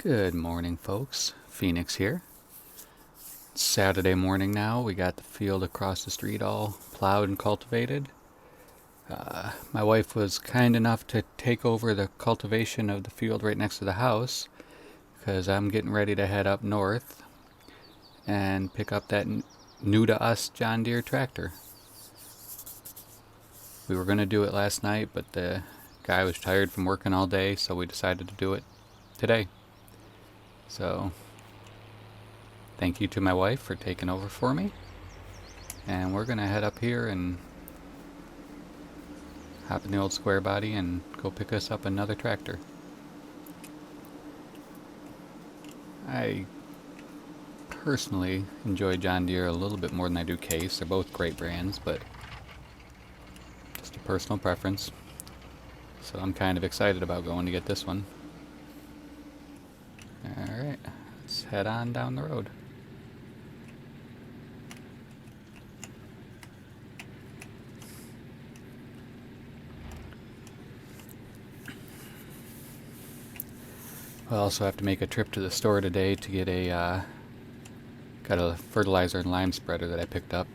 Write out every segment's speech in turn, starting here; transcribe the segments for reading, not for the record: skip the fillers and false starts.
Good morning, folks. Phoenix here. It's Saturday morning now. We got the field across the street all plowed and cultivated. My wife was kind enough to take over the cultivation of the field right next to the house because I'm getting ready to head up north and pick up that new to us John Deere Tractor. We were going to do it last night, but the guy was tired from working all day, so we decided to do it today. So, thank you to my wife for taking over for me. And we're going to head up here and hop in the old square body and go pick us up another tractor. I personally enjoy John Deere a little bit more than I do Case. They're both great brands, but just a personal preference. So I'm kind of excited about going to get this one. Alright, let's head on down the road. I'll also have to make a trip to the store today to get got a fertilizer and lime spreader that I picked up.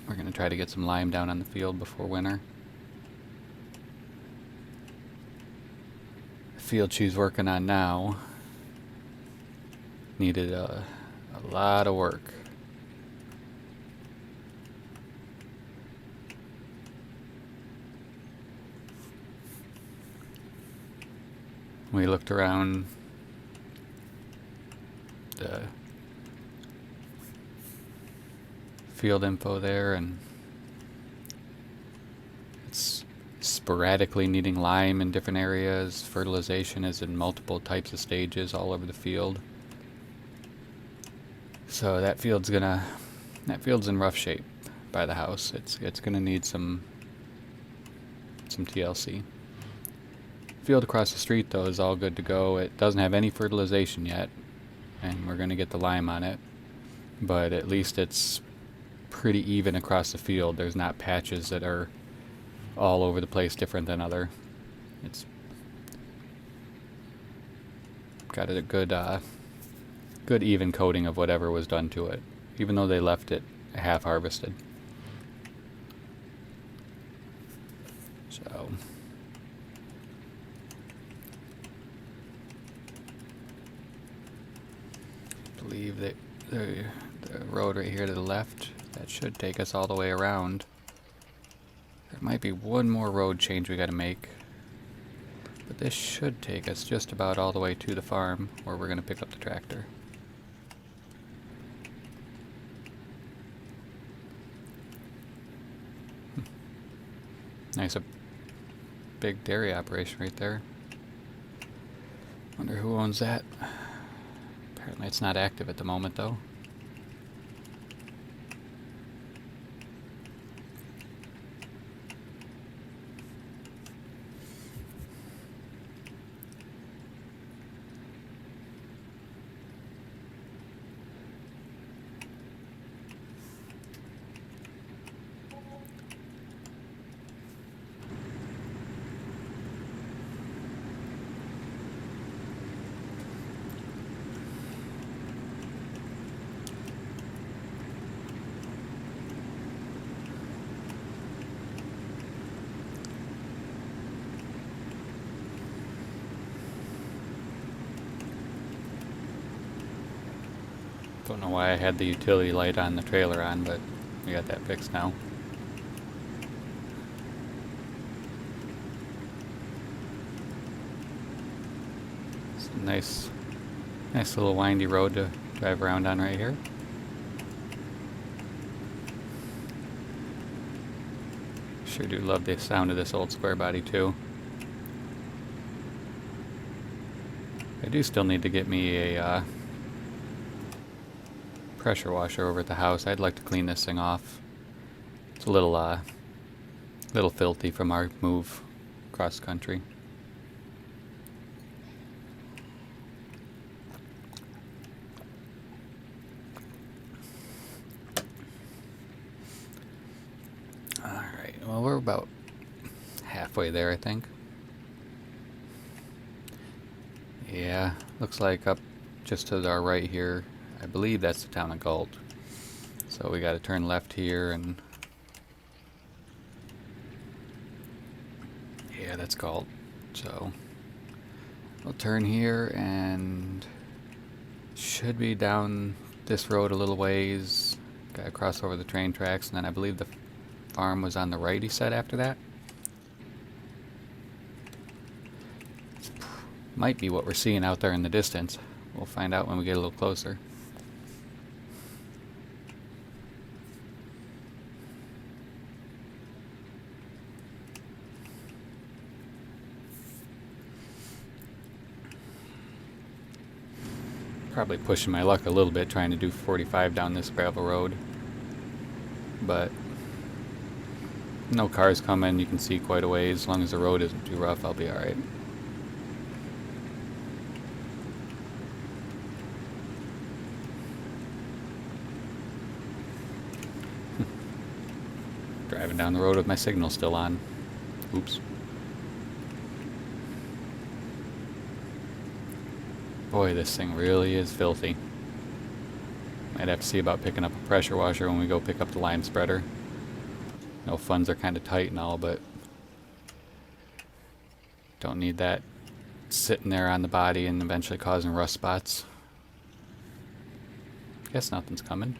We're going to try to get some lime down on the field before winter. The field she's working on now needed a lot of work. We looked around the field info there, and it's sporadically needing lime in different areas. Fertilization is in multiple types of stages all over the field. So that field's in rough shape by the house. It's gonna need some TLC. Field across the street though is all good to go. It doesn't have any fertilization yet, and we're gonna get the lime on it, but at least it's pretty even across the field. There's not patches that are all over the place different than other. It's got a good even coating of whatever was done to it, even though they left it half harvested. So I believe that the road right here to the left, that should take us all the way around. There might be one more road change we gotta make, but this should take us just about all the way to the farm where we're gonna pick up the tractor. Nice, a big dairy operation right there. Wonder who owns that. Apparently it's not active at the moment though. Don't know why I had the utility light on the trailer on, but we got that fixed now. It's a nice little windy road to drive around on right here. Sure do love the sound of this old square body too. I do still need to get me a pressure washer over at the house. I'd like to clean this thing off. It's a little filthy from our move across country. Alright, well we're about halfway there I think. Yeah, Yeah, looks like up just to our right here, I believe that's the town of Galt. So we got to turn left here, and yeah, that's Galt. So we'll turn here and should be down this road a little ways. Got to cross over the train tracks, and then I believe the farm was on the right, he said, after that. Might be what we're seeing out there in the distance. We'll find out when we get a little closer. Probably pushing my luck a little bit trying to do 45 down this gravel road. But no cars coming, you can see quite a ways. As long as the road isn't too rough, I'll be alright. Driving down the road with my signal still on. Oops. Boy, this thing really is filthy. Might have to see about picking up a pressure washer when we go pick up the lime spreader. No, funds are kind of tight and all, but don't need that sitting there on the body and eventually causing rust spots. Guess nothing's coming.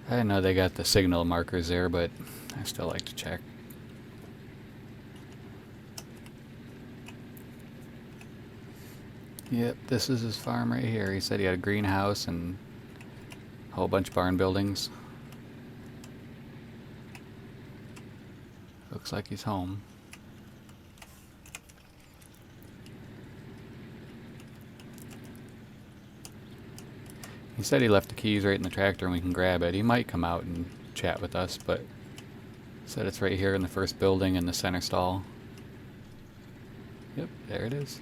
I know they got the signal markers there, but I still like to check. Yep, this is his farm right here. He said he had a greenhouse and a whole bunch of barn buildings. Looks like he's home. He said he left the keys right in the tractor and we can grab it. He might come out and chat with us, but said it's right here in the first building in the center stall. Yep, there it is.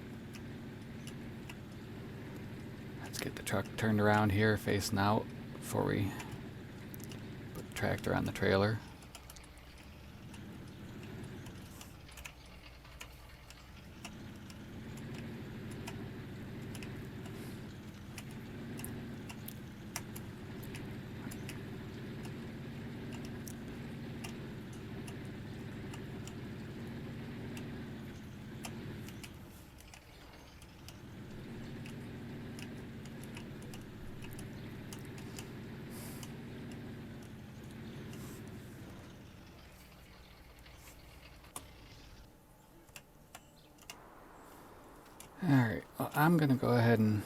Let's get the truck turned around here facing out before we put the tractor on the trailer. Alright, well, I'm going to go ahead and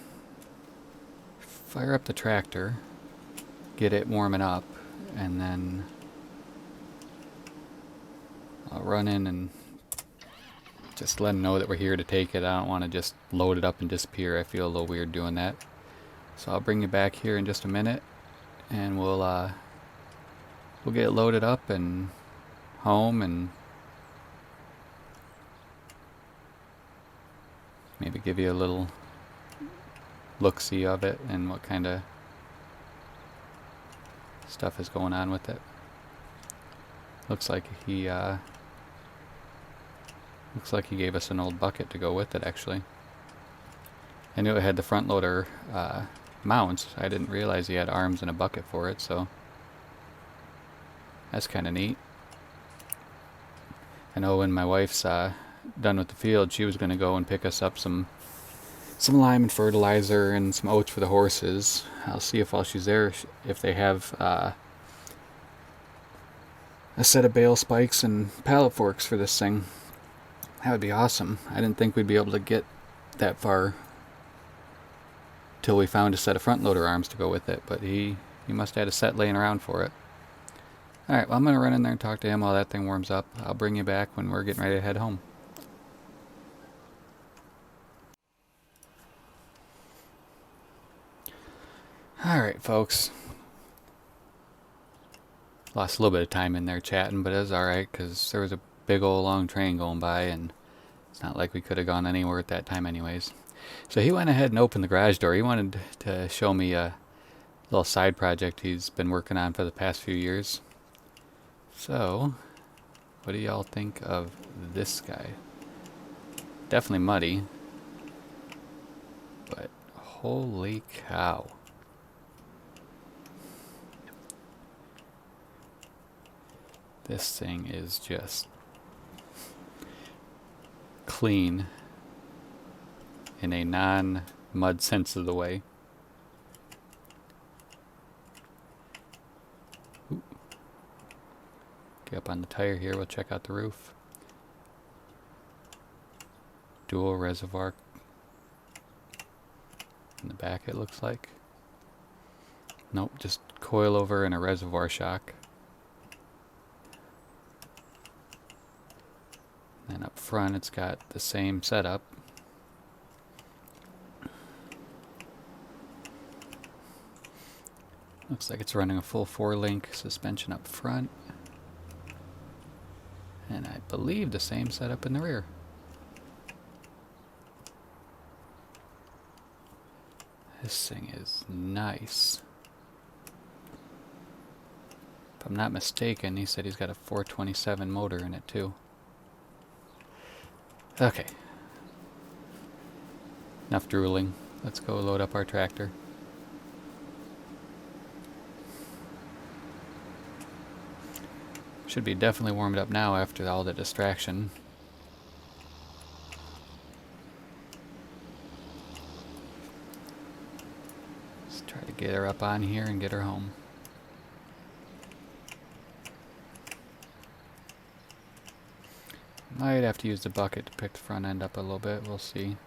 fire up the tractor, get it warming up, and then I'll run in and just let them know that we're here to take it. I don't want to just load it up and disappear. I feel a little weird doing that. So I'll bring you back here in just a minute, and we'll get it loaded up and home, and maybe give you a little look-see of it and what kind of stuff is going on with it. Looks like he gave us an old bucket to go with it, actually. I knew it had the front loader mounts. I didn't realize he had arms and a bucket for it, so that's kind of neat. I know when my wife's done with the field, she was going to go and pick us up some lime and fertilizer and some oats for the horses. I'll see if while she's there, if they have a set of bale spikes and pallet forks for this thing. That would be awesome. I didn't think we'd be able to get that far till we found a set of front loader arms to go with it, but he must have had a set laying around for it. Alright, well, I'm going to run in there and talk to him while that thing warms up. I'll bring you back when we're getting ready to head home. Alright, folks. Lost a little bit of time in there chatting, but it was alright because there was a big old long train going by, and it's not like we could have gone anywhere at that time anyways. So he went ahead and opened the garage door. He wanted to show me a little side project he's been working on for the past few years. So, what do y'all think of this guy? Definitely muddy. but holy cow. This thing is just clean in a non-mud sense of the way. Ooh. Get up on the tire here, we'll check out the roof. Dual reservoir in the back, it looks like. Nope, just coilover and a reservoir shock. And up front it's got the same setup. Looks like it's running a full 4-link suspension up front. And I believe the same setup in the rear. This thing is nice. If I'm not mistaken, he said he's got a 427 motor in it too. Okay. Enough drooling. Let's go load up our tractor. Should be definitely warmed up now after all the distraction. Let's try to get her up on here and get her home. Might have to use the bucket to pick the front end up a little bit, we'll see.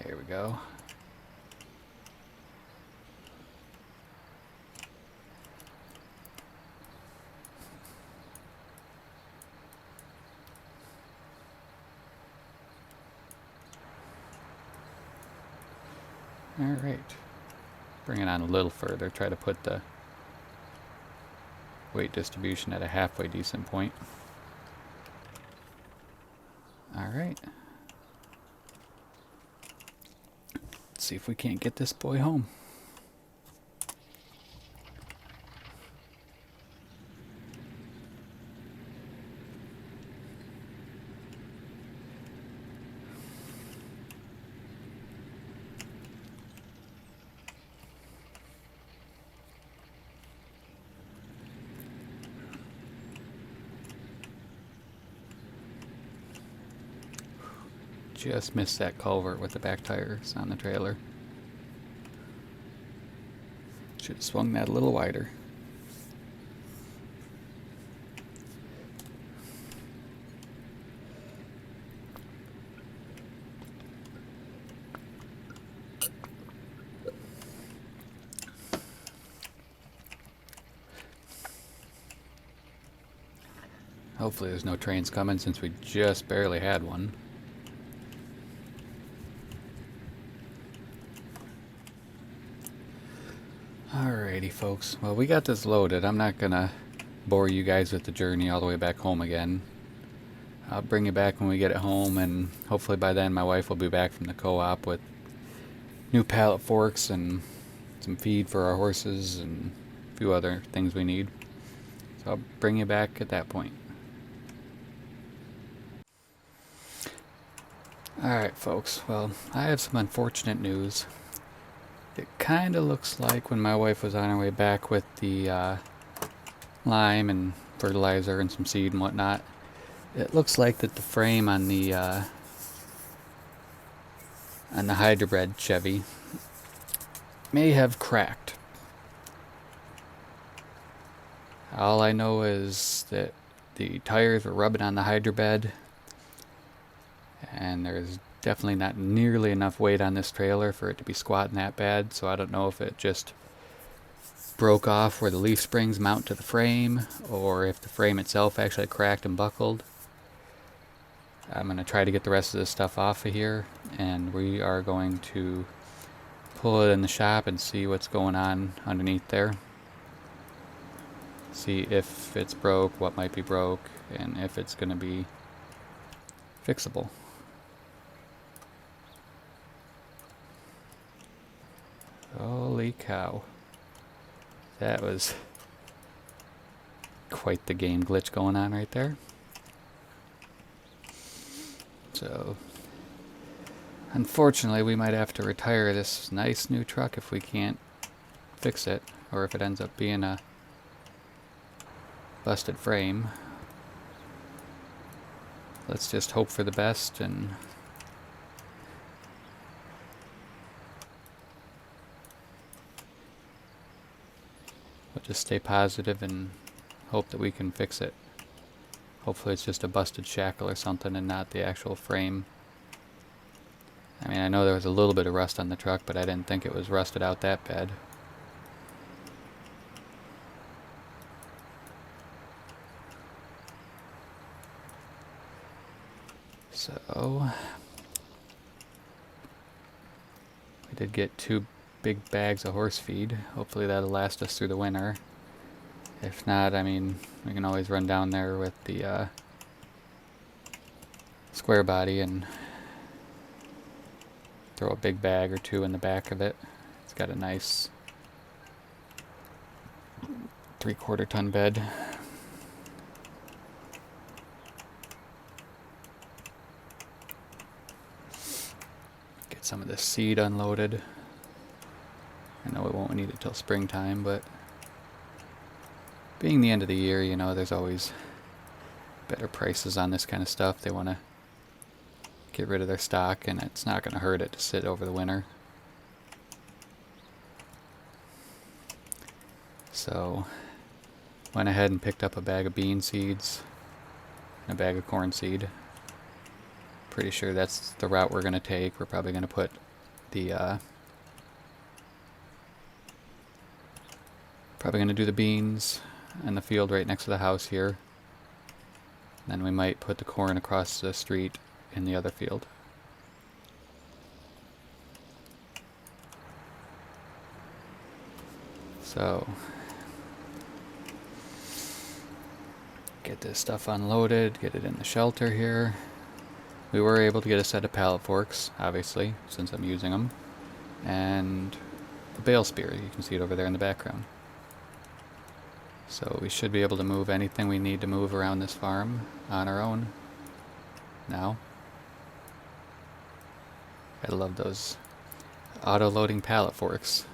There we go. Alright. Bring it on a little further, try to put the weight distribution at a halfway decent point. Alright. Let's see if we can't get this boy home. Just missed that culvert with the back tires on the trailer. Should have swung that a little wider. Hopefully there's no trains coming since we just barely had one. Alrighty folks, well we got this loaded. I'm not gonna bore you guys with the journey all the way back home again. I'll bring you back when we get it home, and hopefully by then my wife will be back from the co-op with new pallet forks and some feed for our horses and a few other things we need. So I'll bring you back at that point. Alright folks, well I have some unfortunate news. It kind of looks like when my wife was on her way back with the lime and fertilizer and some seed and whatnot, it looks like that the frame on the hybrid Chevy may have cracked. All I know is that the tires were rubbing on the hydrobed, and there's definitely not nearly enough weight on this trailer for it to be squatting that bad, so I don't know if it just broke off where the leaf springs mount to the frame, or if the frame itself actually cracked and buckled. I'm going to try to get the rest of this stuff off of here, and we are going to pull it in the shop and see what's going on underneath there. See if it's broke, what might be broke, and if it's going to be fixable. Holy cow. That was quite the game glitch going on right there. So unfortunately we might have to retire this nice new truck if we can't fix it, or if it ends up being a busted frame. Let's just hope for the best and we'll just stay positive and hope that we can fix it. Hopefully it's just a busted shackle or something and not the actual frame. I mean, I know there was a little bit of rust on the truck, but I didn't think it was rusted out that bad. So we did get 2 big bags of horse feed. Hopefully that'll last us through the winter. If not, I mean, we can always run down there with the square body and throw a big bag or 2 in the back of it. It's got a nice 3/4 ton bed. Get some of this seed unloaded. I know we won't need it till springtime, but being the end of the year, you know, there's always better prices on this kind of stuff. They want to get rid of their stock, and it's not going to hurt it to sit over the winter. So went ahead and picked up a bag of bean seeds and a bag of corn seed. Pretty sure that's the route we're going to take. We're probably going to put the probably going to do the beans in the field right next to the house here. Then we might put the corn across the street in the other field. So get this stuff unloaded, get it in the shelter here. We were able to get a set of pallet forks, obviously, since I'm using them, and a bale spear. You can see it over there in the background. So we should be able to move anything we need to move around this farm on our own now. I love those auto-loading pallet forks.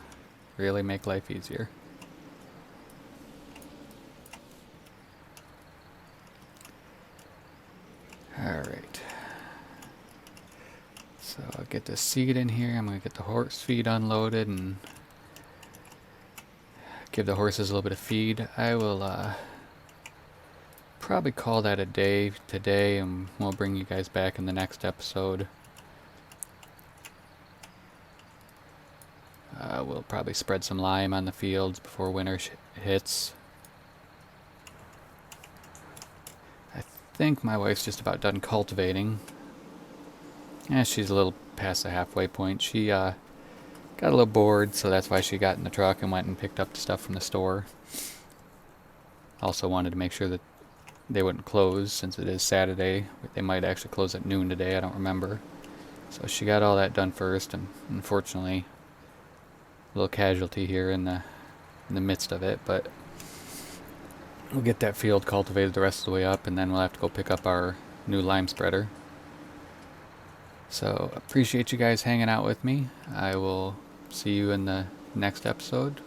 Really make life easier. Alright. So I'll get the seed in here. I'm going to get the horse feed unloaded and give the horses a little bit of feed. I will probably call that a day today, and we'll bring you guys back in the next episode. We'll probably spread some lime on the fields before winter hits. I think my wife's just about done cultivating. Yeah, she's a little past the halfway point. She got a little bored, so that's why she got in the truck and went and picked up the stuff from the store. Also wanted to make sure that they wouldn't close since it is Saturday. They might actually close at noon today, I don't remember. So she got all that done first, and unfortunately a little casualty here in the midst of it, but we'll get that field cultivated the rest of the way up, and then we'll have to go pick up our new lime spreader. So appreciate you guys hanging out with me. I will see you in the next episode.